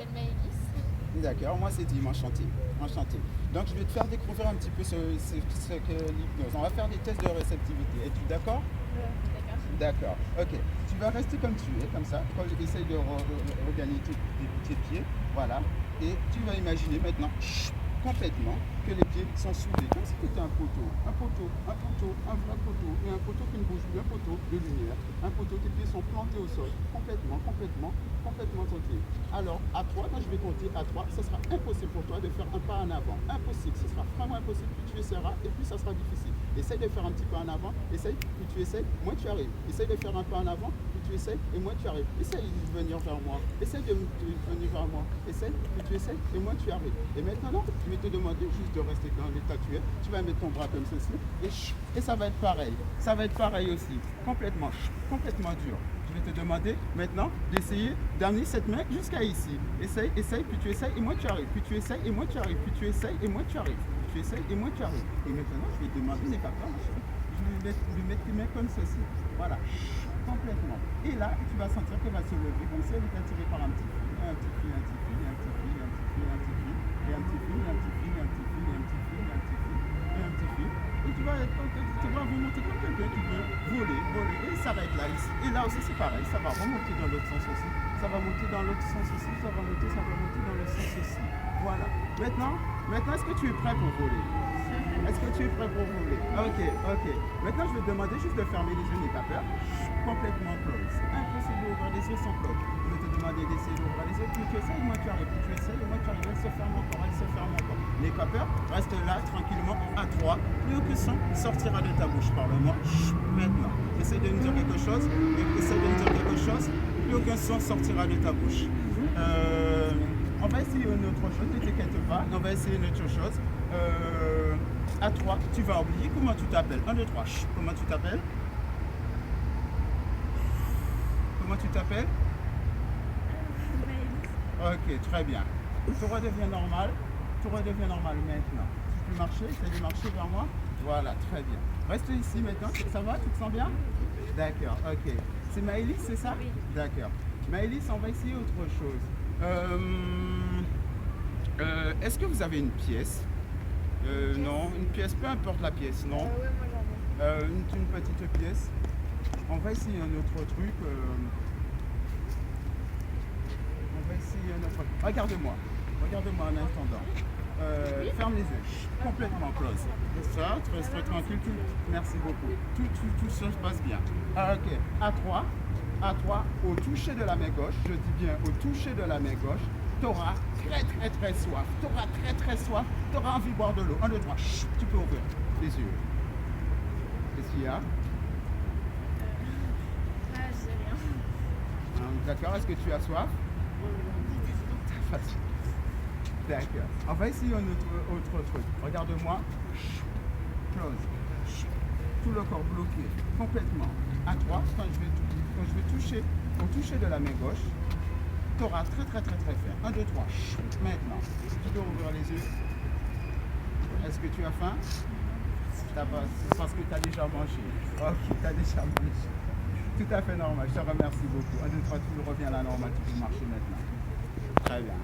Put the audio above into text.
m'appelle Maëlys. D'accord, moi c'est Dim, enchanté. Enchanté. Donc je vais te faire découvrir un petit peu ce qu'est l'hypnose. On va faire des tests de réceptivité. Es-tu d'accord? D'accord. D'accord. Ok. Tu vas rester comme tu es, comme ça. Quand j'essaye de regagner tes pieds, voilà. Et tu vas imaginer maintenant, complètement, que les pieds sont soudés, comme si c'était un poteau, un poteau, un poteau, un vrai poteau, et un poteau qui ne bouge plus, un poteau de lumière, un poteau, tes pieds sont plantés au sol, complètement, complètement, complètement tranquille. Alors, à 3, quand je vais compter à 3, ce sera impossible pour toi de faire un pas en avant. Impossible, ce sera vraiment impossible. Plus tu essaieras, et plus ça sera difficile. Essaye de faire un petit pas en avant, essaye, plus tu essayes, moins tu arrives. Essaye de faire un pas en avant, plus tu essayes, et moins tu arrives. Essaye de venir vers moi, essaye de venir vers moi, essaye, plus tu essayes, et moins tu arrives. Et maintenant, je vais te demander juste de rester dans l'état que tu es. Tu vas mettre ton bras comme ceci, et ça va être pareil. Ça va être pareil aussi, complètement, complètement dur. Je vais te demander maintenant d'essayer d'amener cette main jusqu'à ici. Essaye, essaye, puis tu essayes, et moins tu arrives. Puis tu essayes, et moins tu arrives. Puis tu essayes, et moins tu arrives. Tu essayes, et moins tu arrives. Et maintenant, je vais te demander, n'aie pas peur, je vais mettre tes mains comme ceci. Voilà, complètement. Et là, tu vas sentir qu'elle va se lever, comme si elle était attirée par un petit fil, un petit fil, un petit fil, un petit fil, un petit fil, un petit fil, et un petit fil, un petit fil, un petit fil, un petit fil, un petit fil, et un petit fil. Et tu vas remonter comme quelqu'un qui veut voler, voler, et il s'arrête là, ici. Et là aussi, c'est pareil, ça va remonter dans l'autre sens aussi. Ça va monter dans l'autre sens aussi, ça va monter dans l'autre sens aussi. Voilà. Maintenant, est-ce que tu es prêt pour voler? Est-ce que tu es prêt pour voler? Ok, ok. Maintenant, je vais te demander juste de fermer les yeux, n'aie pas peur. Complètement close. Impossible d'ouvrir les yeux sans close. Je vais te demander d'essayer d'ouvrir les yeux. Plus tu essayes, moins tu arrives. Plus tu essayes, moins tu arrives. Elle se ferme encore, elle se ferme encore. N'aie pas peur. Reste là, tranquillement, à 3. Plus aucun son sortira de ta bouche. Parle-moi. Maintenant. Essaye de me dire quelque chose. Essaye de me dire quelque chose. Plus aucun son sortira de ta bouche. On va essayer une autre chose, ne t'inquiète pas, on va essayer une autre chose. À 3, tu vas oublier comment tu t'appelles. 1, 2, 3. Comment tu t'appelles? Comment tu t'appelles? Ok, très bien. Tout redevient normal. Tout redevient normal maintenant. Tu peux marcher, essaie de marcher vers moi. Voilà, très bien. Reste ici maintenant. Ça va? Tu te sens bien? D'accord, ok. C'est Maëlys, c'est ça? Oui. D'accord. Maëlys, on va essayer autre chose. Est-ce que vous avez une pièce? Non, une pièce, peu importe la pièce, non? Ouais, moi j'en ai. Une petite pièce. On va essayer un autre truc. On va essayer un autre truc. Regarde-moi. Regarde-moi en attendant. Ferme les yeux. Complètement close. Ça, reste tranquille. Merci beaucoup. Tout se passe bien. Ah, ok. À 3, au toucher de la main gauche, je dis bien au toucher de la main gauche, tu auras très soif. Tu auras très soif. Tu auras envie de boire de l'eau. 1, 2, 3. Tu peux ouvrir les yeux. Qu'est-ce qu'il y a? Ah, j'ai rien. D'accord. Est-ce que tu as soif? Facile. D'accord. On va essayer un autre truc. Regarde-moi. Close. Tout le corps bloqué. Complètement. À 3, quand je vais toucher au toucher de la main gauche, tu auras très ferme. 1, 2, 3. Maintenant, tu peux ouvrir les yeux. Est-ce que tu as faim? C'est parce que tu as déjà mangé. Ok, tu as déjà mangé. Tout à fait normal. Je te remercie beaucoup. 1, 2, 3, tu reviens à la normale. Tu peux marcher maintenant. Très bien.